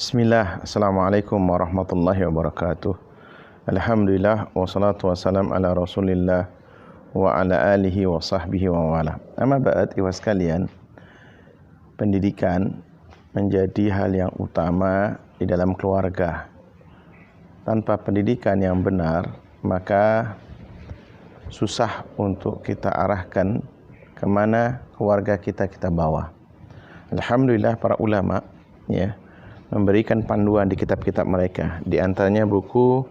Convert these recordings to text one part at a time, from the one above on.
Bismillah, Assalamualaikum warahmatullahi wabarakatuh. Alhamdulillah, wassalatu wassalam ala rasulillah wa ala alihi wa sahbihi wa wala. Amma ba'd, ikhwas sekalian, pendidikan menjadi hal yang utama di dalam keluarga. Tanpa pendidikan yang benar, maka susah untuk kita arahkan kemana keluarga kita bawa. Alhamdulillah para ulama memberikan panduan di kitab-kitab mereka. Di antaranya buku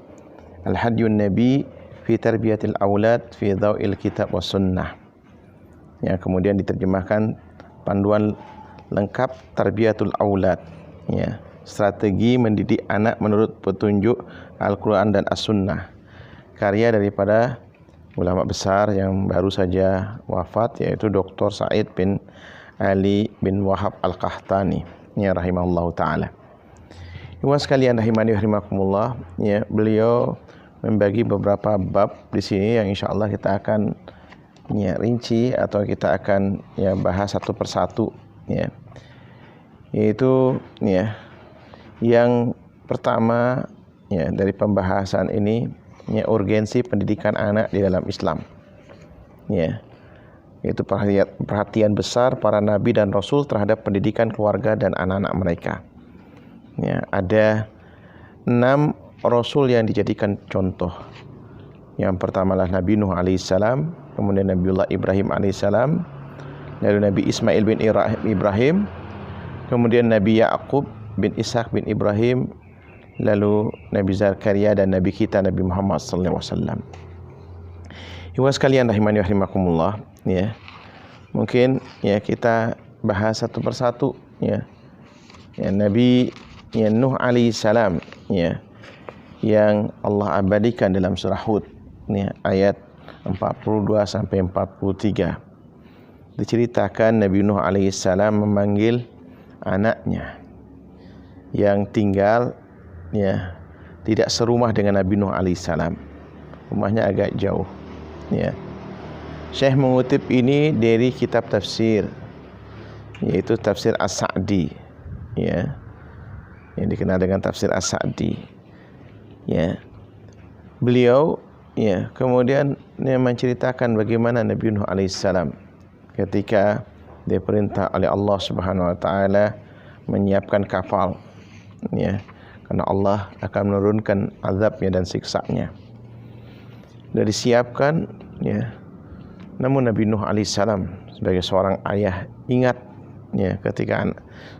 Al-Hadyun Nabi fi Tarbiyatil Aulad fi Dhaw'il Kitab wa Sunnah. Kemudian diterjemahkan panduan lengkap Tarbiyatul Aulad. Strategi mendidik anak menurut petunjuk Al-Quran dan As-Sunnah. Karya daripada ulama besar yang baru saja wafat, yaitu Dr. Said bin Ali bin Wahab Al-Qahtani, rahimahullahu ta'ala. Ikhwas sekalian rahimani wa rahimakumullah, beliau membagi beberapa bab di sini yang insyaallah kita akan rinci atau kita akan bahas satu persatu, yaitu yang pertama dari pembahasan ini urgensi pendidikan anak di dalam Islam, yaitu perhatian besar para nabi dan rasul terhadap pendidikan keluarga dan anak-anak mereka. Ada 6 rasul yang dijadikan contoh. Yang pertama adalah Nabi Nuh alaihissalam, kemudian Nabiullah Ibrahim alaihissalam, lalu Nabi Ismail bin Ibrahim, kemudian Nabi Ya'qub bin Ishaq bin Ibrahim, lalu Nabi Zakaria dan Nabi kita Nabi Muhammad sallallahu alaihi wasallam. Ikhwas sekalian rahimani wa rahimakumullah, mungkin kita bahas satu persatu. Nabi Nuh alaihissalam, yang Allah abadikan dalam surah Hud, ayat 42 sampai 43. Diceritakan Nabi Nuh alaihissalam memanggil anaknya yang tinggal tidak serumah dengan Nabi Nuh alaihissalam. Rumahnya agak jauh. Syekh mengutip ini dari kitab tafsir, yaitu tafsir As-Sa'di, yang dikenal dengan tafsir As-Sa'di. Beliau kemudian menceritakan bagaimana Nabi Nuh alaihissalam ketika diperintah oleh Allah Subhanahu wa taala menyiapkan kapal, karena Allah akan menurunkan azabnya dan siksanya. Sudah disiapkan, namun Nabi Nuh alaihissalam sebagai seorang ayah ingat,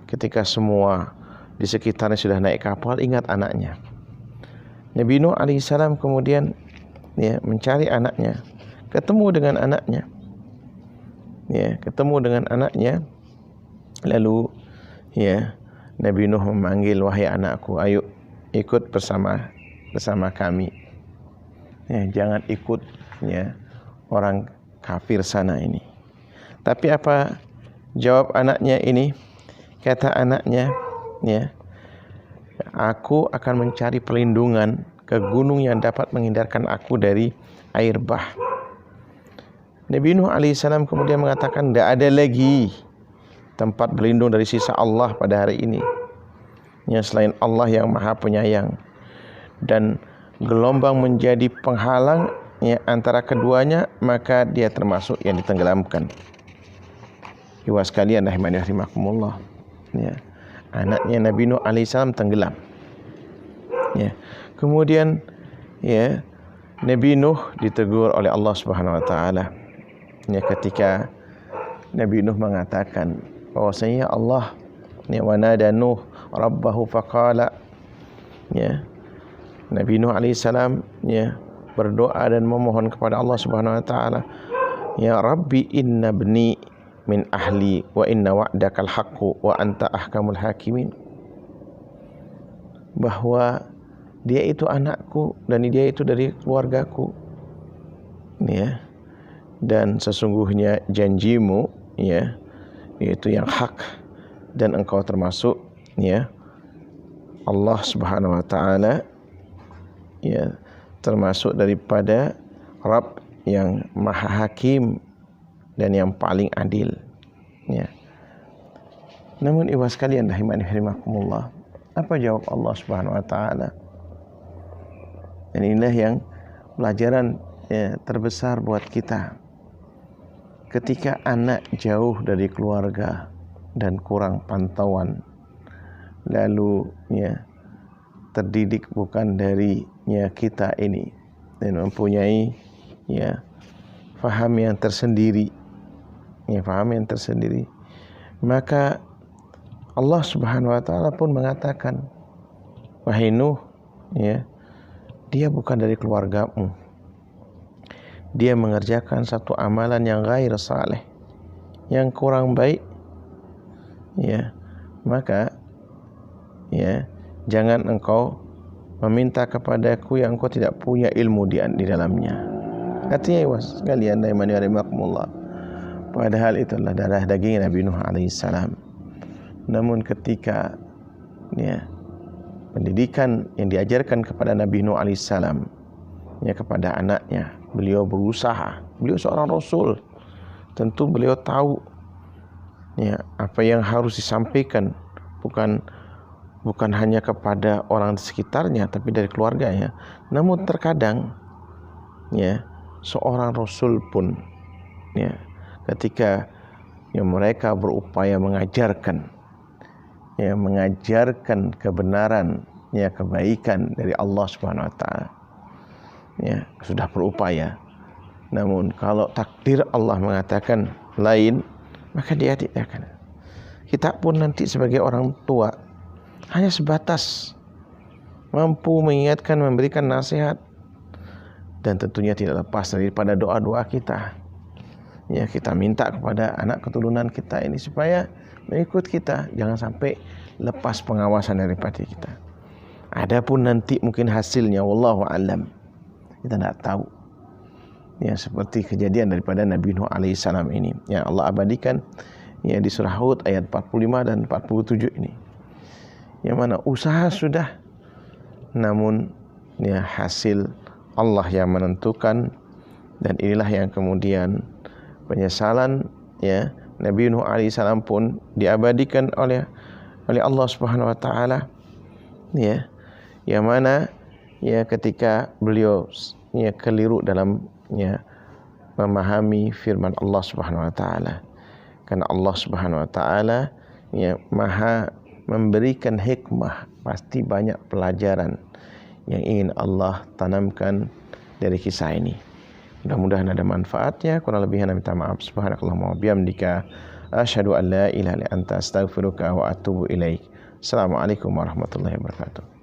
ketika semua di sekitarnya sudah naik kapal, ingat anaknya. Nabi Nuh alaihissalam kemudian mencari anaknya, ketemu dengan anaknya, lalu Nabi Nuh memanggil, wahai anakku, ayo ikut bersama kami. Jangan ikut orang kafir sana ini. Tapi apa jawab anaknya ini? Kata anaknya, aku akan mencari perlindungan ke gunung yang dapat menghindarkan aku dari air bah. Nabi Nuh alaihissalam kemudian mengatakan, tidak ada lagi tempat berlindung dari sisa Allah pada hari ini, selain Allah yang Maha Penyayang, dan gelombang menjadi penghalang antara keduanya, maka dia termasuk yang ditenggelamkan. Ikhwas sekalian rahimani wa rahimakumullah, anaknya Nabi Nuh alaihissalam tenggelam. Kemudian Nabi Nuh ditegur oleh Allah Subhanahu wa taala, ketika Nabi Nuh mengatakan bahwasanya Allah wa nada Nuh rabbahu faqala, Nabi Nuh alaihissalam berdoa dan memohon kepada Allah Subhanahu wa taala, ya Rabbi inna ibni min ahli wa inna wa'dakal haqqu wa anta ahkamul hakimin, bahwa dia itu anakku dan dia itu dari keluargaku, dan sesungguhnya janjimu yaitu yang hak, dan engkau termasuk Allah Subhanahu wa taala, termasuk daripada Rabb yang Maha Hakim dan yang paling adil. Namun ikhwas sekalian rahimani rahimakumullah, Apa jawab Allah Subhanahu wa taala? Dan inilah yang pelajaran terbesar buat kita. Ketika anak jauh dari keluarga dan kurang pantauan, lalu terdidik bukan dari kita ini dan mempunyai faham yang tersendiri, maka Allah Subhanahu wa taala pun mengatakan, wahai Nuh, dia bukan dari keluargamu. Dia mengerjakan satu amalan yang ghair saleh, yang kurang baik. Maka jangan engkau meminta kepadaku yang engkau tidak punya ilmu di dalamnya. Artinya sekalian rahimani wa rahimakumullah, padahal itulah darah daging Nabi Nuh alaihissalam. Namun ketika pendidikan yang diajarkan kepada Nabi Nuh alaihissalam kepada anaknya, beliau berusaha, beliau seorang rasul, tentu beliau tahu apa yang harus disampaikan, bukan hanya kepada orang di sekitarnya, tapi dari keluarganya. Namun terkadang seorang rasul pun ketika mereka berupaya mengajarkan kebenaran, kebaikan dari Allah Subhanahu wa taala, sudah berupaya. Namun kalau takdir Allah mengatakan lain, maka dia tidak akan. Kita pun nanti sebagai orang tua hanya sebatas mampu mengingatkan, memberikan nasihat, dan tentunya tidak lepas daripada doa-doa kita. Kita minta kepada anak keturunan kita ini supaya mengikut kita, jangan sampai lepas pengawasan daripada kita. Adapun nanti mungkin hasilnya wallahu alam, kita tidak tahu. Seperti kejadian daripada Nabi Nuh alaihissalam ini yang Allah abadikan di surah Hud ayat 45 dan 47 ini, yang mana usaha sudah, namun hasil Allah yang menentukan. Dan inilah yang kemudian penyesalan Nabi Nuh alaihissalam pun diabadikan oleh Allah Subhanahu wa taala, yang mana ketika beliau keliru dalam memahami firman Allah Subhanahu wa taala. Karena Allah Subhanahu wa taala Maha memberikan hikmah, pasti banyak pelajaran yang ingin Allah tanamkan dari kisah ini. Mudah-mudahan ada manfaatnya. Kurang lebihnya minta maaf. Subhanakallahumma wa bihamdika asyhadu an la ilaha illa anta astaghfiruka wa atubu ilaik. Assalamualaikum warahmatullahi wabarakatuh.